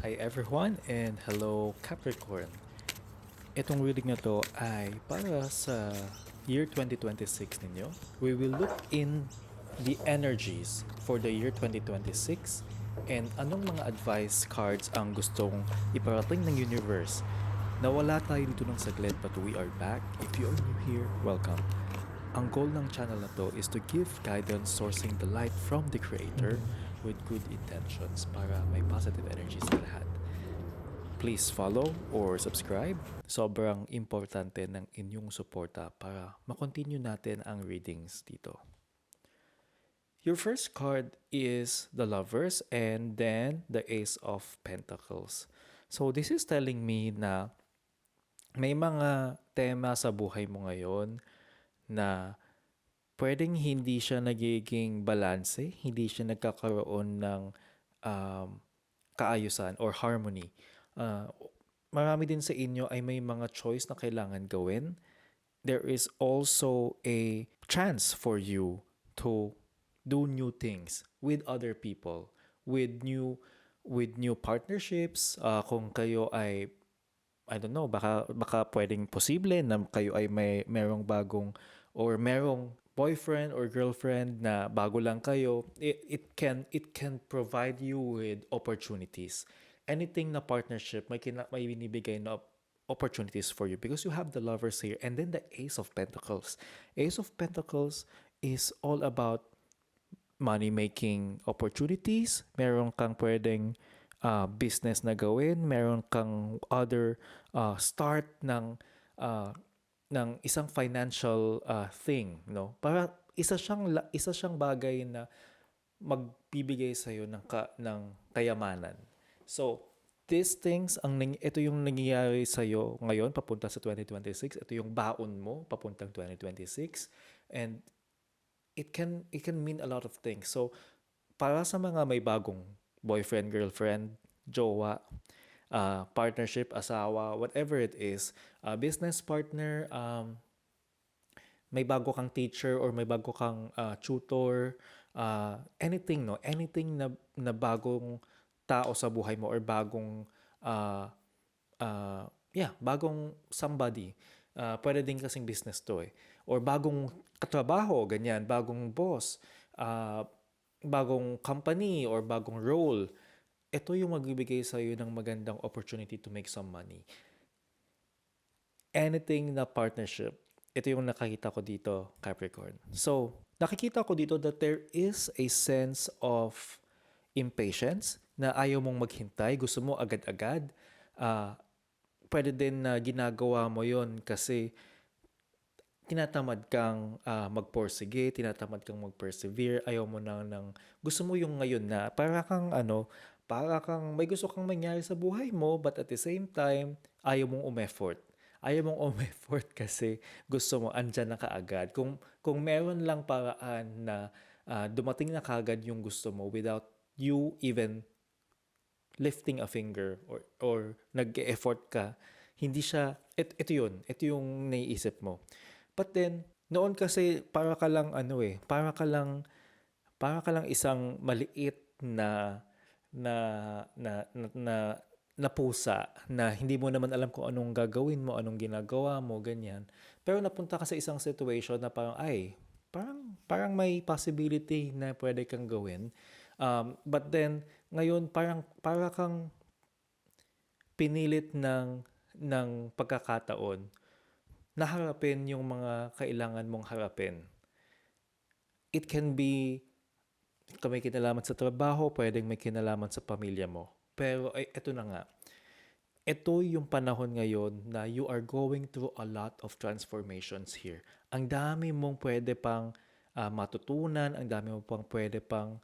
Hi everyone and hello Capricorn. Itong reading na to ay para sa year 2026 ninyo. We will look in the energies for the year 2026 and anong mga advice cards ang gustong iparating ng universe. Nawala tayo dito ng saglit but we are back. If you are new here, welcome. Ang goal ng channel na to is to give guidance sourcing the light from the creator with good intentions para may positive energy sa lahat. Please follow or subscribe. Sobrang importante ng inyong suporta para makontinue natin ang readings dito. Your first card is the Lovers and then the Ace of Pentacles. So this is telling me na may mga tema sa buhay mo ngayon na pwedeng hindi siya nagiging balanse, hindi siya nagkakaroon ng um, kaayusan or harmony. Uh, Marami din sa inyo ay may mga choice na kailangan gawin. There is also a chance for you to do new things with other people, with new partnerships. Kung kayo ay I don't know, baka pwedeng posible na kayo ay merong bagong or merong boyfriend or girlfriend na bago lang kayo. It can provide you with opportunities. Anything na partnership may binibigay na opportunities for you because you have the Lovers here and then the Ace of Pentacles. Ace of Pentacles is all about money-making opportunities, meron kang pwedeng business na gawin, meron kang other start uh, ng isang financial thing, no? Para isa siyang bagay na magbibigay sa iyo ng kayamanan. So, these things ito yung nangyayari sa iyo ngayon papunta sa 2026. Ito yung baon mo papuntang 2026 and it can mean a lot of things. So, para sa mga may bagong boyfriend, girlfriend, jowa, partnership, asawa, whatever it is, business partner, may bago kang teacher or may bago kang tutor, anything, no? Anything na bagong tao sa buhay mo or bagong uh, bagong somebody. Pwede din kasing business to eh. Or bagong katrabaho, ganyan, bagong boss, bagong company or bagong role. Ito yung magbibigay sa iyo ng magandang opportunity to make some money. Anything na partnership, ito yung nakakita ko dito, Capricorn. So, nakikita ko dito that there is a sense of impatience na ayaw mong maghintay, gusto mo agad-agad. Pwede din na ginagawa mo yon kasi tinatamad kang magporsige, tinatamad kang mag-persevere, ayaw mo gusto mo yung ngayon na para kang may gusto kang mangyari sa buhay mo but at the same time, ayaw mong umeffort. Ayaw mong umeffort kasi gusto mo andyan na kaagad. Kung meron lang paraan na dumating na kaagad yung gusto mo without you even lifting a finger or nag-effort ka, hindi siya, ito yung naiisip mo. But then, noon kasi para ka lang isang maliit na, na pusa na hindi mo naman alam kung anong gagawin mo, anong ginagawa mo, ganyan. Pero napunta ka sa isang situation na parang may possibility na pwede kang gawin. But then, ngayon, para kang pinilit ng pagkakataon na harapin yung mga kailangan mong harapin. It can be may kinalaman sa trabaho, pwedeng may kinalaman sa pamilya mo. Pero ito na nga. Ito yung panahon ngayon na you are going through a lot of transformations here. Ang dami mong pwede pang matutunan, ang dami mo pang pwede pang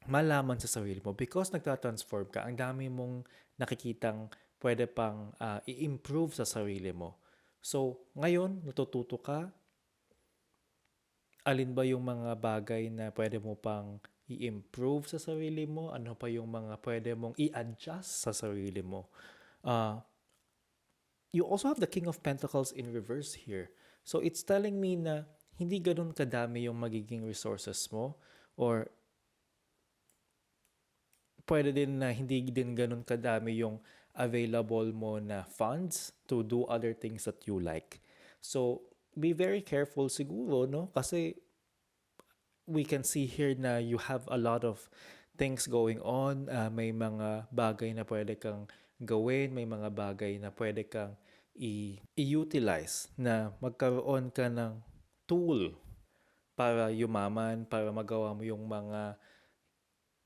malaman sa sarili mo because nagtatransform ka. Ang dami mong nakikitang pwede pang i-improve sa sarili mo. So, ngayon, natututo ka, alin ba yung mga bagay na pwede mo pang i-improve sa sarili mo? Ano pa yung mga pwede mong i-adjust sa sarili mo? You also have the King of Pentacles in reverse here. So it's telling me na hindi ganun kadami yung magiging resources mo or pwede din na hindi din ganun kadami yung available mo na funds to do other things that you like. So, be very careful siguro, no? Kasi we can see here na you have a lot of things going on. May mga bagay na pwede kang gawin, may mga bagay na pwede kang i-utilize na magkaroon ka ng tool para yumaman, para magawa mo yung mga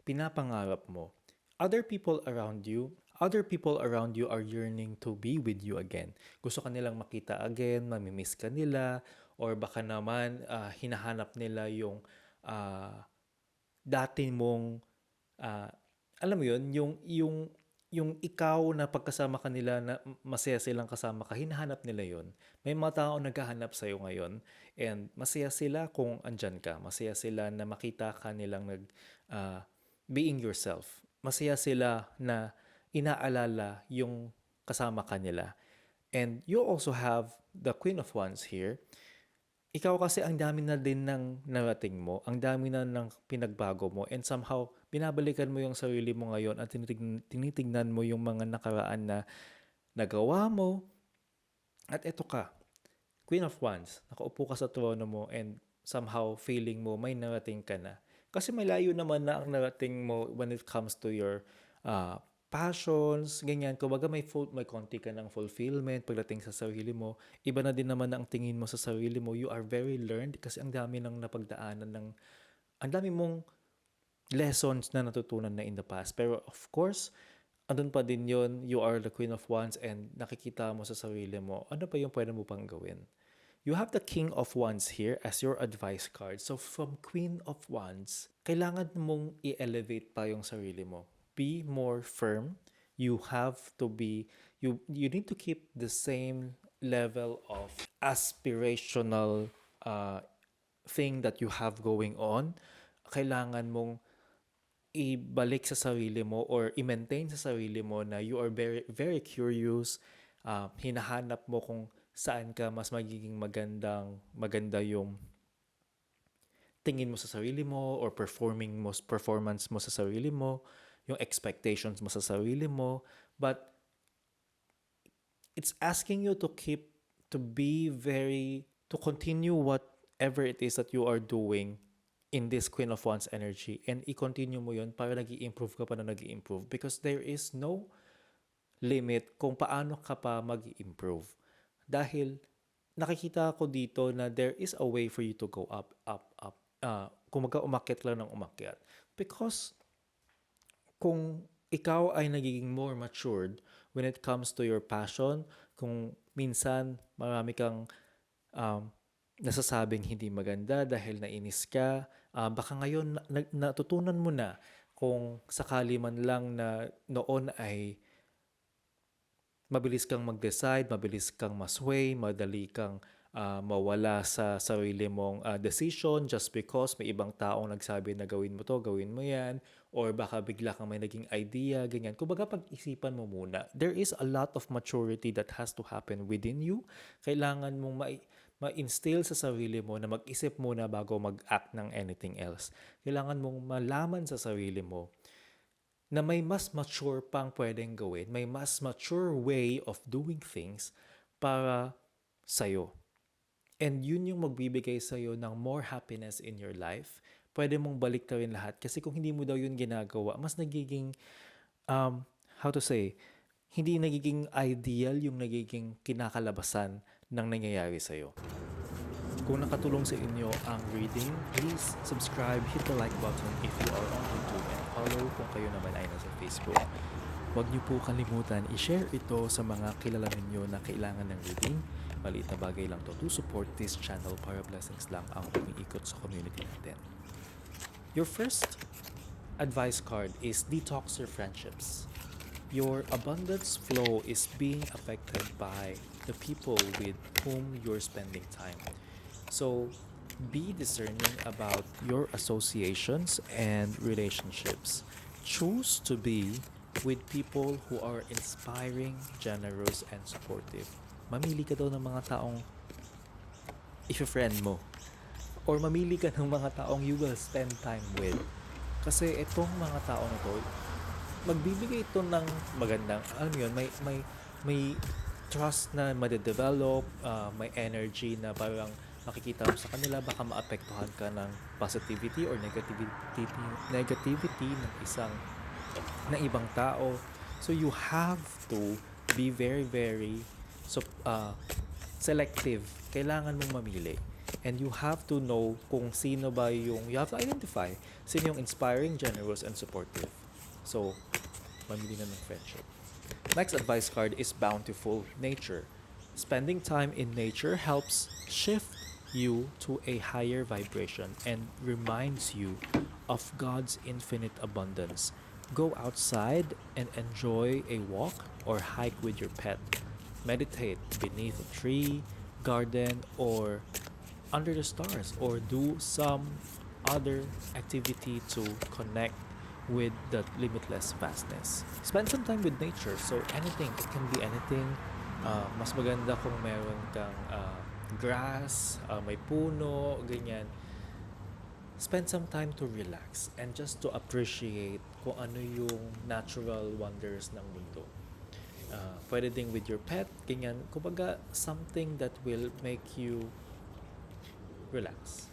pinapangarap mo. Other people around you are yearning to be with you again. Gusto ka nilang makita again, mamimiss ka nila, or baka naman hinahanap nila yung dati mong alam mo yun, yung ikaw na pagkasama ka nila na masaya silang kasama ka, hinahanap nila yun. May mga tao naghahanap sa'yo ngayon and masaya sila kung andyan ka. Masaya sila na makita ka nilang being yourself. Masaya sila na inaalala yung kasama ka nila. And you also have the Queen of Wands here. Ikaw kasi ang dami na din ng narating mo, ang dami na ng pinagbago mo, and somehow binabalikan mo yung sarili mo ngayon at tinitignan mo yung mga nakaraan na nagawa mo. At eto ka, Queen of Wands, nakaupo ka sa trono mo and somehow feeling mo may narating ka na. Kasi malayo naman na ang narating mo when it comes to your passions, ganyan. Kumbaga may konti ka ng fulfillment pagdating sa sarili mo. Iba na din naman ang tingin mo sa sarili mo. You are very learned kasi ang dami ng napagdaanan ang dami mong lessons na natutunan na in the past. Pero of course, andun pa din yon, you are the Queen of Wands and nakikita mo sa sarili mo, ano pa yung pwede mo pang gawin? You have the King of Wands here as your advice card. So from Queen of Wands, kailangan mong i-elevate pa yung sarili mo. Be more firm. You need to keep the same level of aspirational thing that you have going on. Kailangan mong ibalik sa sarili mo or i-maintain sa sarili mo na you are very, very curious. Hinahanap mo kung saan ka mas magiging maganda yung tingin mo sa sarili mo or performance mo sa sarili mo, yung expectations mo sa sarili mo. But it's asking you to continue whatever it is that you are doing in this Queen of Wands energy and i-continue mo yun para nag-i-improve ka pa na nag-i-improve because there is no limit kung paano ka pa mag-i-improve. Dahil nakikita ko dito na there is a way for you to go up. Kung umakyat lang ng umakyat. Because kung ikaw ay nagiging more matured when it comes to your passion, kung minsan marami kang nasasabing hindi maganda dahil nainis ka, baka ngayon natutunan mo na kung sakali man lang na noon ay mabilis kang mag-decide, mabilis kang masway, madali kang mawala sa sarili mong decision just because may ibang taong nagsabi na gawin mo to, gawin mo yan, or baka bigla kang may naging idea, ganyan. Kumbaga pag-isipan mo muna. There is a lot of maturity that has to happen within you. Kailangan mong ma-instill sa sarili mo na mag-isip muna bago mag-act ng anything else. Kailangan mong malaman sa sarili mo na may mas mature pang pwedeng gawin, may mas mature way of doing things para sa'yo. And yun yung magbibigay sa'yo ng more happiness in your life. Pwede mong balik ka rin lahat kasi kung hindi mo daw yun ginagawa, mas nagiging, hindi nagiging ideal yung nagiging kinakalabasan ng nangyayari sa'yo. Kung nakatulong sa inyo ang reading, please subscribe, hit the like button if you are on YouTube, and follow kung kayo naman ay nasa Facebook. Huwag niyo po kalimutan i-share ito sa mga kilala ninyo na kailangan ng reading. Maliit na bagay lang to support this channel para blessings lang ang umiikot sa community natin. Your first advice card is detox your friendships. Your abundance flow is being affected by the people with whom you're spending time. So, be discerning about your associations and relationships. Choose to be with people who are inspiring, generous, and supportive. Mamili ka daw ng mga taong i-friend mo. Or mamili ka ng mga taong you will spend time with. Kasi itong mga tao na to, magbibigay ito ng magandang, ano yun, may trust na madedevelop, may energy na parang makikita mo sa kanila, baka maapektuhan ka ng positivity or negativity ng ibang tao. So you have to be very, very so, selective. Kailangan mong mamili. And you have to know kung sino ba yung, you have to identify sino yung inspiring, generous, and supportive. So, mamili na ng friendship. Next advice card is bountiful nature. Spending time in nature helps shift you to a higher vibration and reminds you of God's infinite abundance. Go outside and enjoy a walk or hike with your pet. Meditate beneath a tree, garden, or under the stars, or do some other activity to connect with the limitless vastness. Spend some time with nature. So anything, it can be anything. Mas maganda kung meron kang grass, may puno, ganyan. Spend some time to relax and just to appreciate kung ano yung natural wonders ng mundo. Pwede din with your pet, ganyan. Kumbaga, something that will make you relax.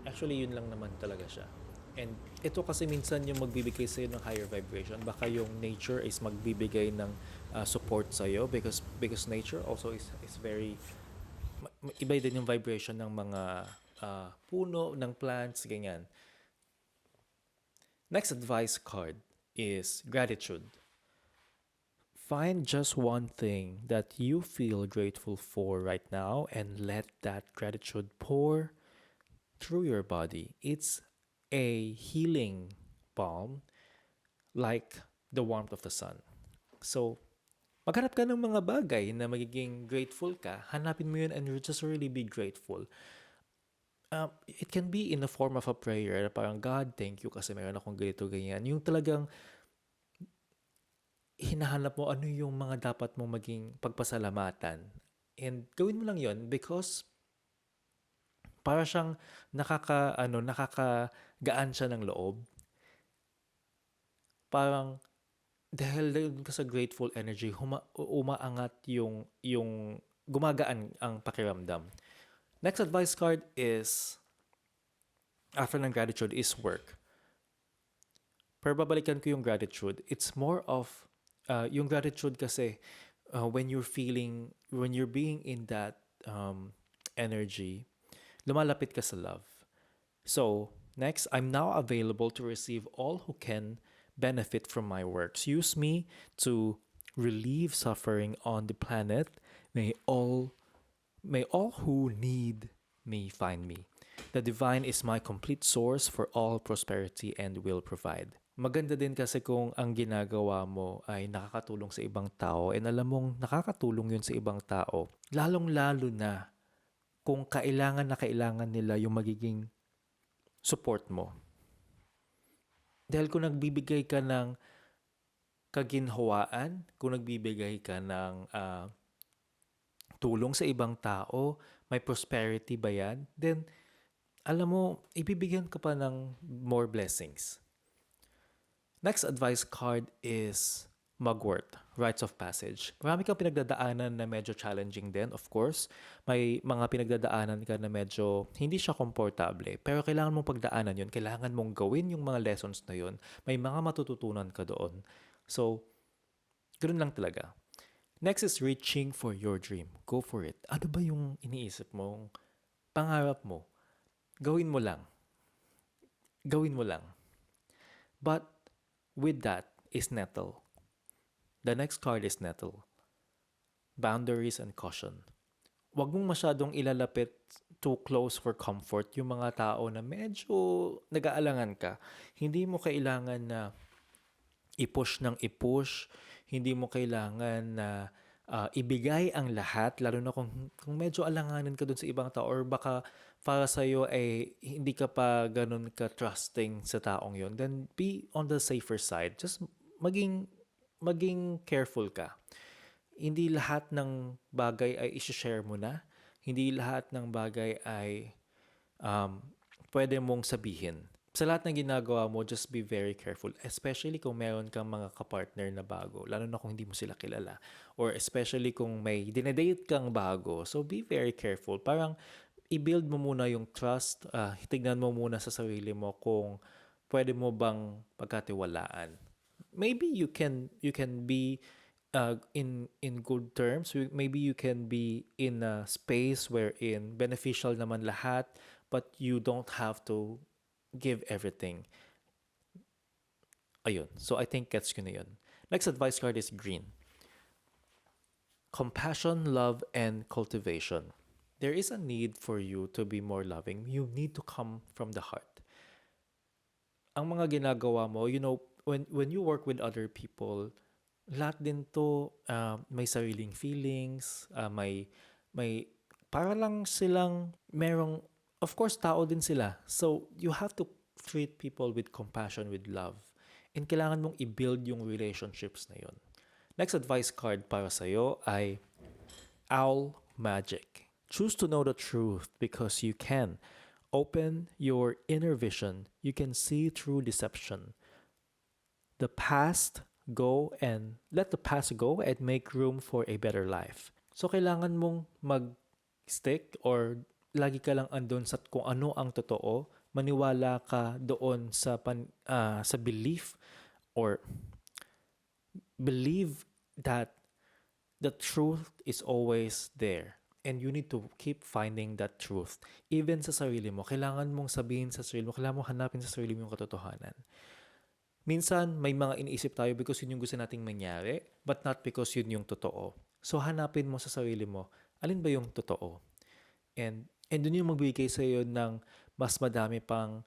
Actually, yun lang naman talaga siya. And ito kasi minsan yung magbibigay sa'yo ng higher vibration. Baka yung nature is magbibigay ng support sa'yo because nature also is very, iba din yung vibration ng mga puno, ng plants, ganyan. Next advice card is gratitude. Find just one thing that you feel grateful for right now and let that gratitude pour through your body. It's a healing balm like the warmth of the sun. So, maghanap ka ng mga bagay na magiging grateful ka, hanapin mo yun and you just really be grateful. It can be in the form of a prayer, parang, God, thank you kasi meron akong ganito, ganyan. Yung talagang hinahanap mo ano yung mga dapat mong maging pagpasalamatan. And gawin mo lang yun because para siyang nakakagaan siya ng loob. Parang dahil doon ka sa grateful energy, umaangat yung gumagaan ang pakiramdam. Next advice card is, after ng gratitude, is work. Pero babalikan ko yung gratitude. It's more of, yung gratitude kasi, when you're being in that energy, lumalapit ka sa love. So, next, I'm now available to receive all who can benefit from my works. Use me to relieve suffering on the planet. May all who need me find me. The divine is my complete source for all prosperity and will provide. Maganda din kasi kung ang ginagawa mo ay nakakatulong sa ibang tao and alam mong nakakatulong yun sa ibang tao, lalong-lalo na kung kailangan na kailangan nila yung magiging support mo. Dahil kung nagbibigay ka ng kaginhawaan, kung nagbibigay ka ng tulong sa ibang tao, may prosperity ba yan? Then, alam mo, ibibigyan ka pa ng more blessings. Next advice card is mugwort, rites of passage. Marami kang pinagdadaanan na medyo challenging din, of course. May mga pinagdadaanan ka na medyo hindi siya komportable. Pero kailangan mong pagdaanan yun. Kailangan mong gawin yung mga lessons na yun. May mga matututunan ka doon. So, ganoon lang talaga. Next is reaching for your dream. Go for it. Ano ba yung iniisip mong pangarap mo? Gawin mo lang. Gawin mo lang. But with that is nettle. The next card is nettle. Boundaries and caution. Huwag mong masyadong ilalapit too close for comfort yung mga tao na medyo nag-aalangan ka. Hindi mo kailangan na i-push ng i-push. Hindi mo kailangan na ibigay ang lahat, lalo na kung medyo alanganin ka dun sa ibang tao or baka para sa'yo ay hindi ka pa ganun ka-trusting sa taong yon, then be on the safer side. Just maging careful ka. Hindi lahat ng bagay ay isi-share mo na. Hindi lahat ng bagay ay pwede mong sabihin. sa lahat ng ginagawa mo, just be very careful. Especially kung meron kang mga kapartner na bago. Lalo na kung hindi mo sila kilala. Or especially kung may dinedate kang bago. So, be very careful. Parang, i-build mo muna yung trust. Tignan mo muna sa sarili mo kung pwede mo bang pagkatiwalaan. Maybe you can be in good terms. Maybe you can be in a space wherein beneficial naman lahat, but you don't have to give everything. Ayun. So I think gets ko na yun. Next advice card is green. Compassion, love, and cultivation. There is a need for you to be more loving. You need to come from the heart. Ang mga ginagawa mo, when you work with other people, lahat din to may sariling feelings, may para lang silang merong, of course, tao din sila. So, you have to treat people with compassion, with love. And kailangan mong i-build yung relationships na yun. Next advice card para sa'yo ay Owl Magic. Choose to know the truth because you can. Open your inner vision. You can see through deception. The past go and let the past go and make room for a better life. So kailangan mong mag-stick or lagi ka lang andun sa kung ano ang totoo, maniwala ka doon sa belief or believe that the truth is always there. And you need to keep finding that truth. Even sa sarili mo, kailangan mong sabihin sa sarili mo, kailangan mong hanapin sa sarili mo yung katotohanan. Minsan, may mga iniisip tayo because yun yung gusto nating mangyari, but not because yun yung totoo. So, hanapin mo sa sarili mo, alin ba yung totoo? And dun yung magbibigay sa iyo ng mas madami pang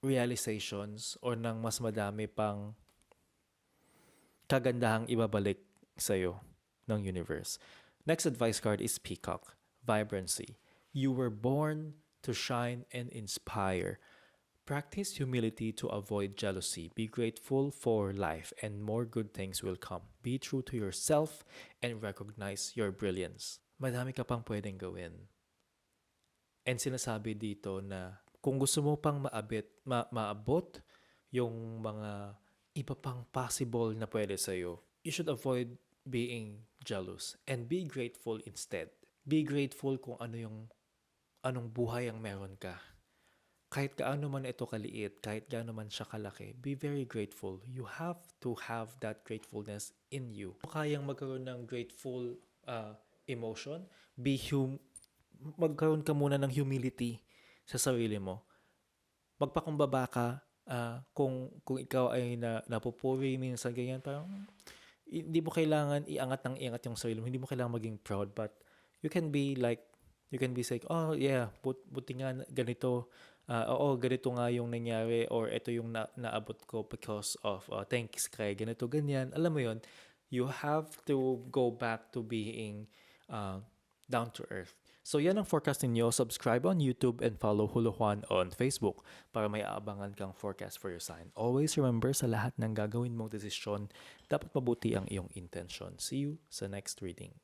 realizations or ng mas madami pang kagandahang ibabalik sa'yo ng universe. Next advice card is Peacock, Vibrancy. You were born to shine and inspire. Practice humility to avoid jealousy. Be grateful for life and more good things will come. Be true to yourself and recognize your brilliance. Madami ka pang pwedeng gawin. And sinasabi dito na kung gusto mo pang maabot yung mga iba pang possible na pwede sa'yo, you should avoid being jealous and be grateful instead. Be grateful kung anong buhay ang meron ka. Kahit gaano man ito kaliit, kahit gaano man siya kalaki, be very grateful. You have to have that gratefulness in you. Kung kayang magkaroon ng grateful emotion, magkaroon ka muna ng humility sa sarili mo. Magpakumbaba ka kung ikaw ay napupuri minsan ganyan, parang hindi mo kailangan iangat ng iangat yung sarili mo. Hindi mo kailangan maging proud, but you can be saying, oh yeah, buti nga ganito. Oo, ganito nga yung nangyari or ito yung naabot ko because of thanks kay ganito, ganyan. Alam mo yon, you have to go back to being down to earth. So yan ang forecast ninyo. Subscribe on YouTube and follow Hulu Juan on Facebook para may aabangan kang forecast for your sign. Always remember, sa lahat ng gagawin mong desisyon, dapat mabuti ang iyong intention. See you sa next reading.